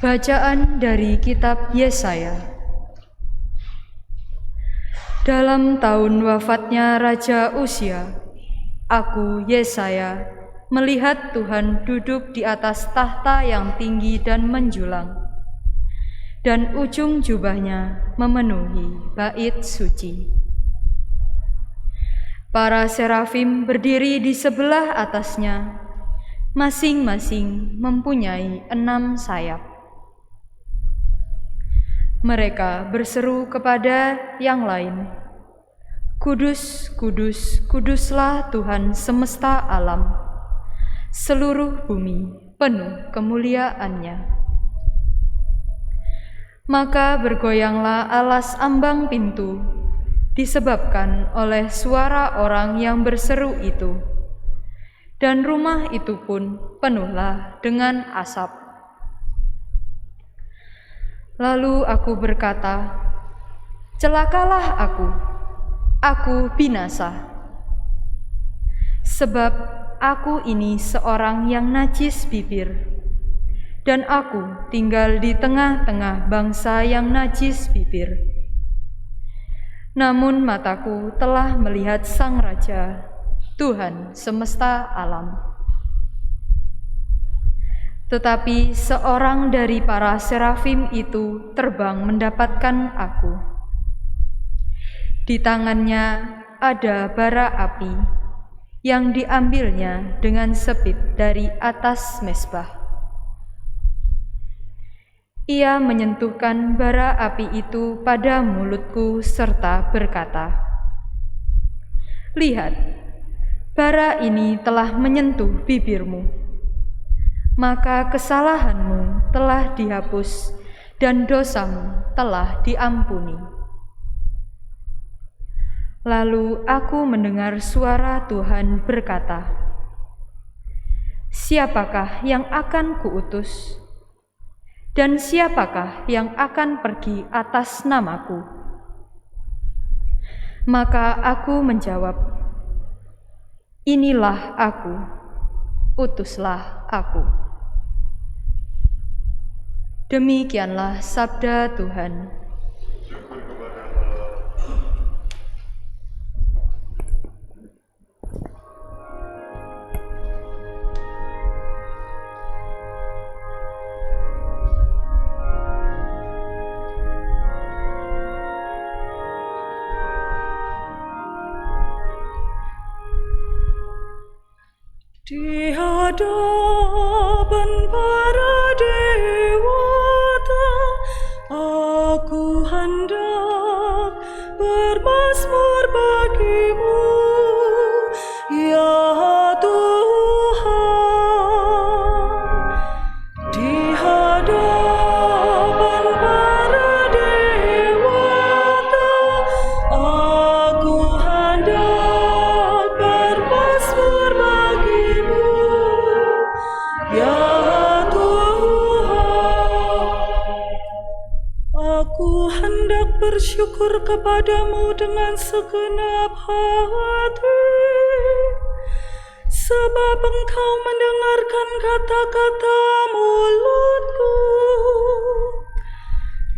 Bacaan dari kitab Yesaya. Dalam tahun wafatnya Raja Uzia, aku Yesaya melihat Tuhan duduk di atas tahta yang tinggi dan menjulang, dan ujung jubahnya memenuhi bait suci. Para serafim berdiri di sebelah atasnya, masing-masing mempunyai 6 sayap. Mereka berseru kepada yang lain, "Kudus, kudus, kuduslah Tuhan semesta alam. Seluruh bumi penuh kemuliaan-Nya." Maka bergoyanglah alas ambang pintu, disebabkan oleh suara orang yang berseru itu, dan rumah itu pun penuhlah dengan asap. Lalu aku berkata, "Celakalah aku binasa. Sebab aku ini seorang yang najis bibir, dan aku tinggal di tengah-tengah bangsa yang najis bibir. Namun mataku telah melihat Sang Raja, Tuhan semesta alam." Tetapi seorang dari para serafim itu terbang mendapatkan aku. Di tangannya ada bara api yang diambilnya dengan sepit dari atas mezbah. Ia menyentuhkan bara api itu pada mulutku serta berkata, "Lihat, bara ini telah menyentuh bibirmu. Maka kesalahanmu telah dihapus dan dosamu telah diampuni." Lalu aku mendengar suara Tuhan berkata, "Siapakah yang akan kuutus? Dan siapakah yang akan pergi atas namaku?" Maka aku menjawab, "Inilah aku, utuslah aku." Demikianlah sabda Tuhan. Di hadapan para dewata, aku hendak bermazmur bagimu, ya Tuhan. Di hadapan para dewata, aku hendak bermazmur bagimu, ya Tuhan. Aku hendak bersyukur kepadamu dengan segenap hati, sebab Engkau mendengarkan kata-kata mulutku.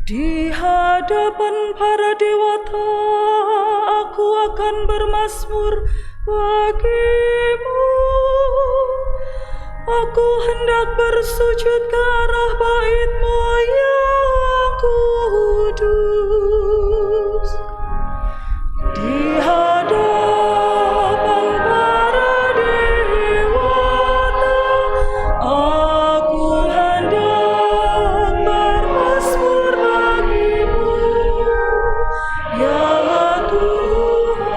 Di hadapan para dewata, aku akan bermazmur bagimu. Aku hendak bersujud ke arah bait-Mu yang kudus. Di hadapan para dewata, aku hendak bermazmur bagimu, ya Tuhan.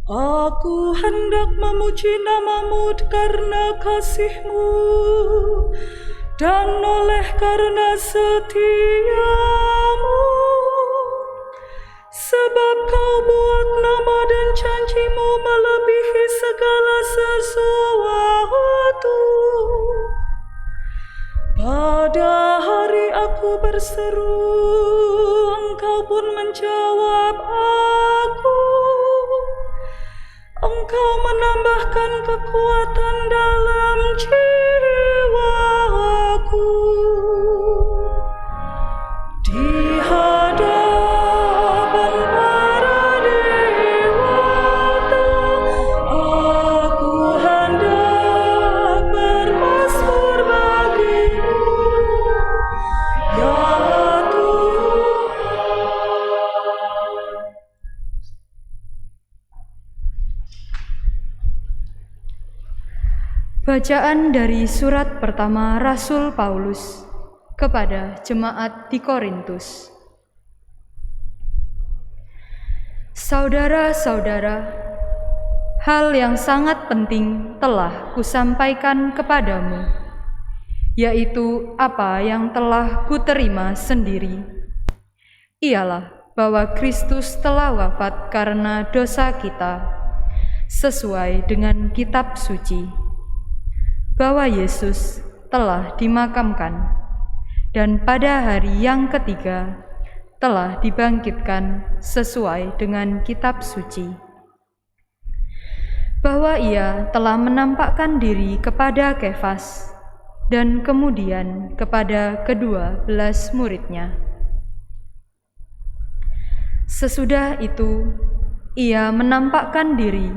Aku hendak memuji nama-Mu karena kasih-Mu, dan oleh karena setia-Mu. Sebab Kau buat nama dan janji-Mu melebihi segala sesuatu. Pada hari aku berseru, Engkau pun menjawab aku. Engkau menambahkan kekuatan dalam jiwa Bacaan dari surat pertama Rasul Paulus kepada jemaat di Korintus. Saudara-saudara, hal yang sangat penting telah kusampaikan kepadamu, yaitu apa yang telah kuterima sendiri. Ialah bahwa Kristus telah wafat karena dosa kita, sesuai dengan kitab suci, bahwa Yesus telah dimakamkan, dan pada hari yang ketiga telah dibangkitkan sesuai dengan kitab suci, bahwa Ia telah menampakkan diri kepada Kefas dan kemudian kepada ke-12 murid-Nya. Sesudah itu, Ia menampakkan diri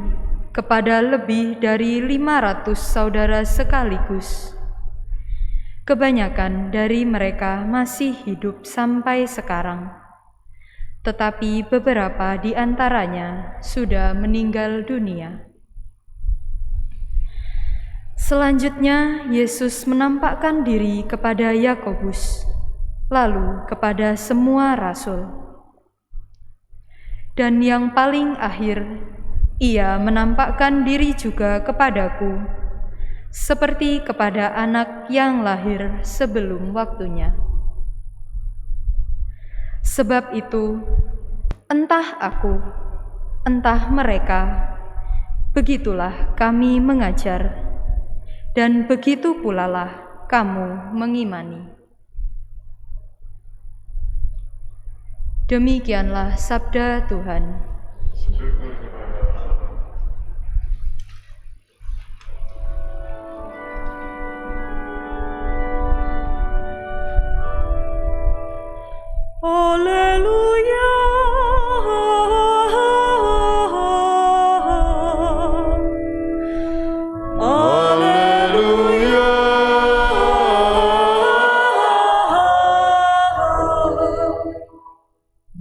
kepada lebih dari 500 saudara sekaligus. Kebanyakan dari mereka masih hidup sampai sekarang, tetapi beberapa di antaranya sudah meninggal dunia. Selanjutnya, Yesus menampakkan diri kepada Yakobus, lalu kepada semua rasul. Dan yang paling akhir, Ia menampakkan diri juga kepadaku, seperti kepada anak yang lahir sebelum waktunya. Sebab itu, entah aku, entah mereka, begitulah kami mengajar, dan begitu pulalah kamu mengimani. Demikianlah sabda Tuhan. Haleluya. Haleluya.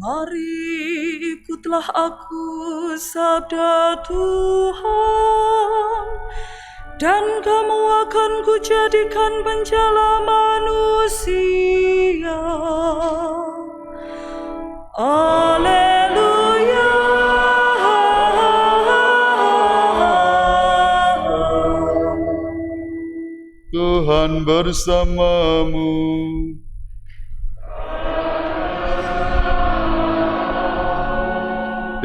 Mari ikutlah aku sabda Tuhan, dan kamu akan kujadikan penjala manusia. Haleluya. Tuhan bersamamu.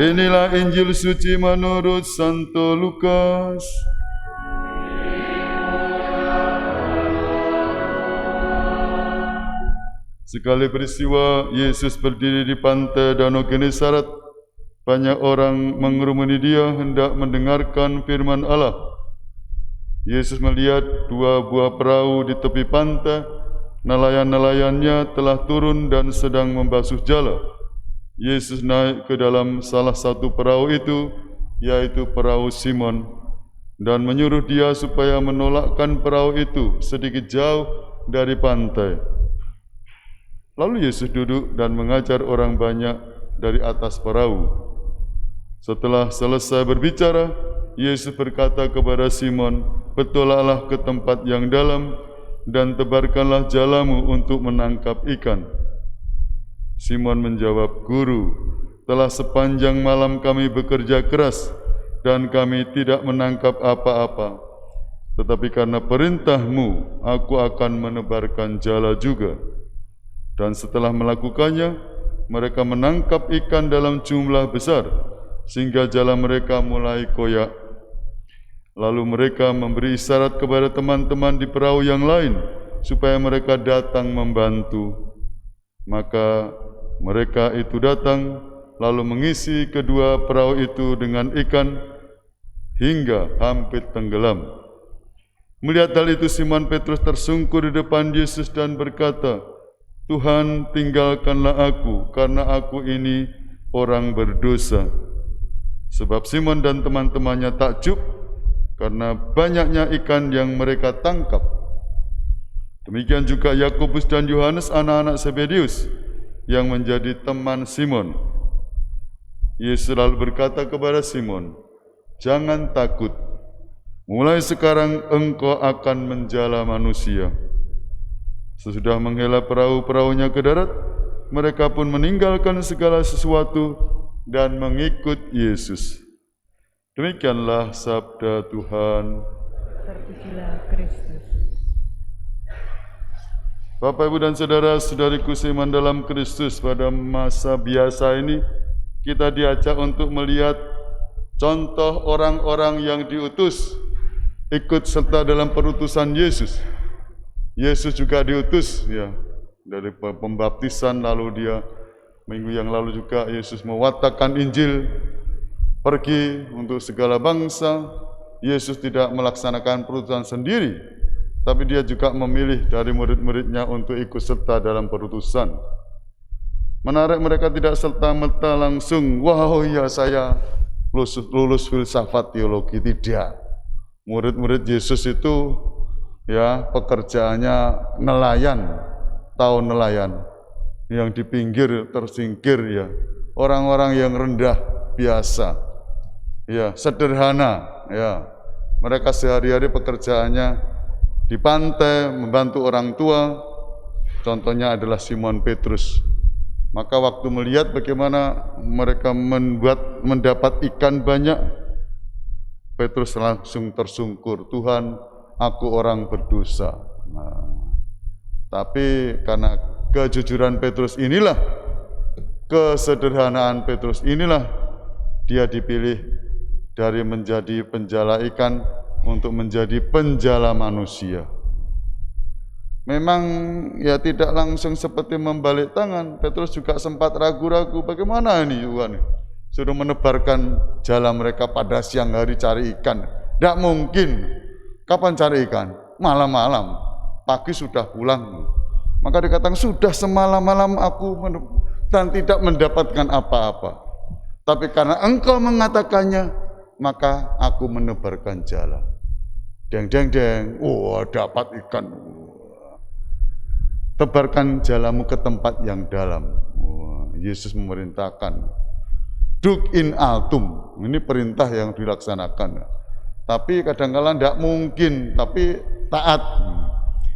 Inilah Injil suci menurut Santo Lukas. Sekali peristiwa, Yesus berdiri di pantai Danau Genesaret. Banyak orang mengerumuni Dia hendak mendengarkan firman Allah. Yesus melihat 2 buah perahu di tepi pantai. Nelayan-nelayannya telah turun dan sedang membasuh jala. Yesus naik ke dalam salah satu perahu itu, yaitu perahu Simon, dan menyuruh dia supaya menolakkan perahu itu sedikit jauh dari pantai. Lalu Yesus duduk dan mengajar orang banyak dari atas perahu. Setelah selesai berbicara, Yesus berkata kepada Simon, "Bertolaklah ke tempat yang dalam dan tebarkanlah jalamu untuk menangkap ikan." Simon menjawab, "Guru, telah sepanjang malam kami bekerja keras dan kami tidak menangkap apa-apa. Tetapi karena perintah-Mu, aku akan menebarkan jala juga." Dan setelah melakukannya, mereka menangkap ikan dalam jumlah besar, sehingga jala mereka mulai koyak. Lalu mereka memberi isyarat kepada teman-teman di perahu yang lain, supaya mereka datang membantu. Maka mereka itu datang, lalu mengisi kedua perahu itu dengan ikan, hingga hampir tenggelam. Melihat hal itu, Simon Petrus tersungkur di depan Yesus dan berkata, "Tuhan, tinggalkanlah aku, karena aku ini orang berdosa." Sebab Simon dan teman-temannya takjub karena banyaknya ikan yang mereka tangkap. Demikian juga Yakobus dan Yohanes, anak-anak Zebedeus, yang menjadi teman Simon. Yesus lalu berkata kepada Simon, "Jangan takut, mulai sekarang engkau akan menjala manusia. Sesudah menghela perahu-perahunya ke darat, mereka pun meninggalkan segala sesuatu dan mengikut Yesus. Demikianlah sabda Tuhan. Terpujilah Kristus. Bapak, Ibu, dan saudara-saudariku seiman dalam Kristus, pada masa biasa ini kita diajak untuk melihat contoh orang-orang yang diutus ikut serta dalam perutusan Yesus. Yesus juga diutus ya dari pembaptisan, lalu dia minggu yang lalu juga Yesus mewartakan Injil, pergi untuk segala bangsa. Yesus tidak melaksanakan perutusan sendiri, tapi dia juga memilih dari murid-muridnya untuk ikut serta dalam perutusan. Menarik, mereka tidak serta-merta langsung, wow ya saya lulus filsafat teologi. Tidak. Murid-murid Yesus itu ya pekerjaannya nelayan, tahu nelayan, yang di pinggir tersingkir ya, orang-orang yang rendah biasa, ya sederhana ya. Mereka sehari-hari pekerjaannya di pantai membantu orang tua. Contohnya adalah Simon Petrus. Maka waktu melihat bagaimana mereka mendapat ikan banyak, Petrus langsung tersungkur, Tuhan, aku orang berdosa. Nah, tapi karena kejujuran Petrus inilah, kesederhanaan Petrus inilah, dia dipilih dari menjadi penjala ikan untuk menjadi penjala manusia. Memang ya tidak langsung seperti membalik tangan. Petrus juga sempat ragu-ragu, bagaimana ini Tuhan? Suruh menebarkan jala mereka pada siang hari cari ikan. Tidak mungkin. Kapan cari ikan? Malam-malam. Pagi sudah pulang. Maka dikatakan sudah semalam-malam aku dan tidak mendapatkan apa-apa. Tapi karena engkau mengatakannya, maka aku menebarkan jala. Deng deng deng. Wah, dapat ikan. Tebarkan jalamu ke tempat yang dalam. Yesus memerintahkan. Duk in altum. Ini perintah yang dilaksanakan. Tapi kadang-kadang tidak mungkin, tapi taat.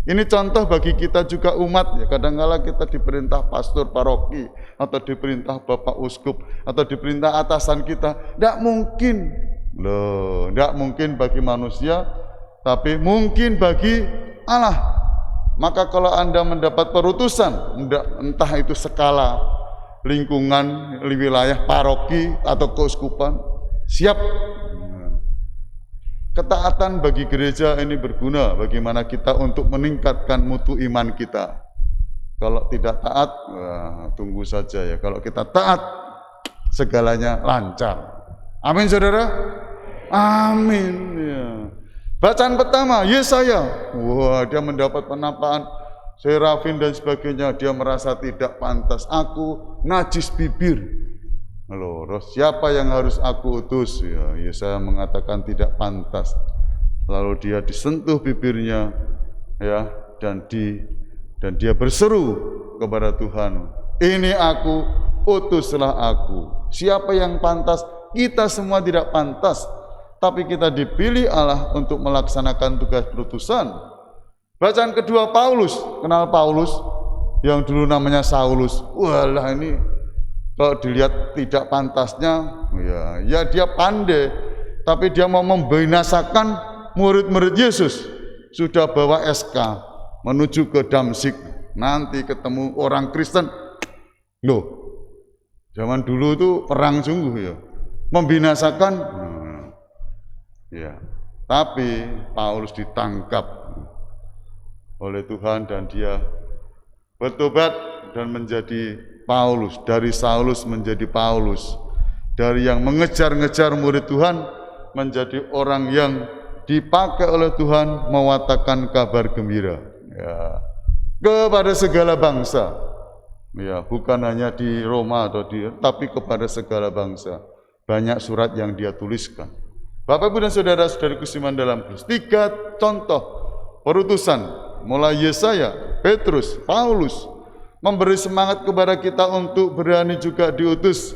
Ini contoh bagi kita juga umat. Ya, kadang-kadang kita diperintah pastor paroki, atau diperintah bapak uskup, atau diperintah atasan kita. Tidak mungkin. Loh, tidak mungkin bagi manusia, tapi mungkin bagi Allah. Maka kalau Anda mendapat perutusan, entah itu skala lingkungan, wilayah paroki atau keuskupan, siap. Ketaatan bagi gereja ini berguna bagaimana kita untuk meningkatkan mutu iman kita. Kalau tidak taat, tunggu saja ya. Kalau kita taat, segalanya lancar. Amin saudara? Amin ya. Bacaan pertama, Yesaya. Wah, dia mendapat penampaan serafin dan sebagainya. Dia merasa tidak pantas. Aku najis bibir. Loh, siapa yang harus aku utus? Ya, Yesaya mengatakan tidak pantas. Lalu dia disentuh bibirnya, ya, dan dia berseru kepada Tuhan. Ini aku, utuslah aku. Siapa yang pantas? Kita semua tidak pantas. Tapi kita dipilih Allah untuk melaksanakan tugas perutusan. Bacaan kedua, Paulus. Kenal Paulus? Yang dulu namanya Saulus. Walah, ini kalau dilihat tidak pantasnya, ya dia pandai. Tapi dia mau membinasakan murid-murid Yesus. Sudah bawa SK menuju ke Damsik. Nanti ketemu orang Kristen. Loh, zaman dulu itu perang sungguh ya. Membinasakan. Ya, tapi Paulus ditangkap oleh Tuhan dan dia bertobat dan menjadi Paulus. Dari Saulus menjadi Paulus. Dari yang mengejar-ngejar murid Tuhan menjadi orang yang dipakai oleh Tuhan mewartakan kabar gembira ya, kepada segala bangsa. Ya, bukan hanya di Roma tapi kepada segala bangsa. Banyak surat yang dia tuliskan. Bapak, Ibu, dan saudara-saudariku seiman dalam Kristus, 3 contoh perutusan mulai Yesaya, Petrus, Paulus memberi semangat kepada kita untuk berani juga diutus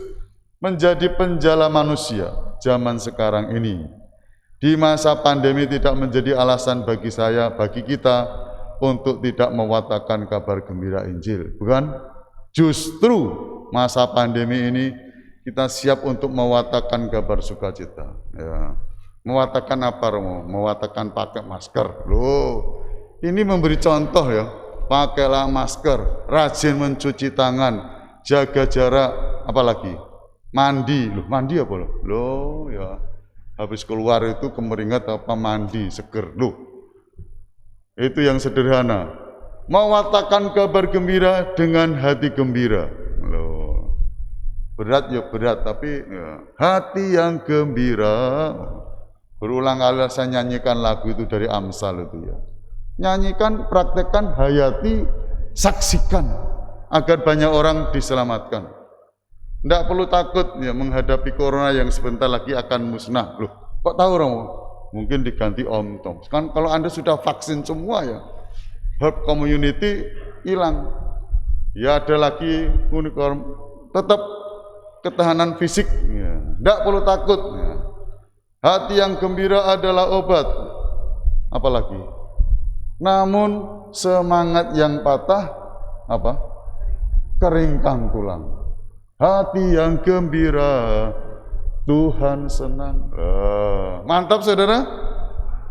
menjadi penjala manusia zaman sekarang ini. Di masa pandemi tidak menjadi alasan bagi saya, bagi kita untuk tidak mewartakan kabar gembira Injil, bukan? Justru masa pandemi ini kita siap untuk mewartakan kabar sukacita. Ya. Mewartakan apa, Romo? Mewartakan pakai masker. Loh, ini memberi contoh ya. Pakailah masker, rajin mencuci tangan, jaga jarak, apalagi mandi. Loh, mandi apa loh? Loh, ya. Habis keluar itu kemeringat apa mandi, seger. Loh, itu yang sederhana. Mewartakan kabar gembira dengan hati gembira. Loh, berat ya berat, tapi ya, hati yang gembira. Berulang kali saya nyanyikan lagu itu dari Amsal itu ya. Nyanyikan, praktekkan, hayati, saksikan agar banyak orang diselamatkan. Tidak perlu takut ya menghadapi corona yang sebentar lagi akan musnah. Loh, kok tahu Romo? Mungkin diganti Om Tom. Kan kalau Anda sudah vaksin semua ya, herd community hilang. Ya ada lagi unicorn, tetap ketahanan fisik. Ya. Tidak perlu takut. Ya. Hati yang gembira adalah obat. Apalagi? Namun semangat yang patah apa? Keringkang tulang. Hati yang gembira, Tuhan senang. Mantap saudara?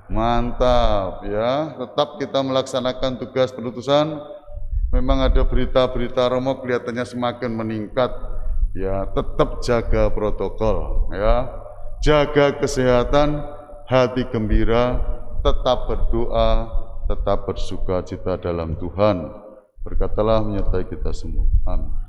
Mantap ya. Tetap kita melaksanakan tugas penutusan. Memang ada berita-berita Romo kelihatannya semakin meningkat. Ya, tetap jaga protokol ya. Jaga kesehatan, hati gembira, tetap berdoa, tetap bersuka cita dalam Tuhan. Berkatalah menyertai kita semua. Amin.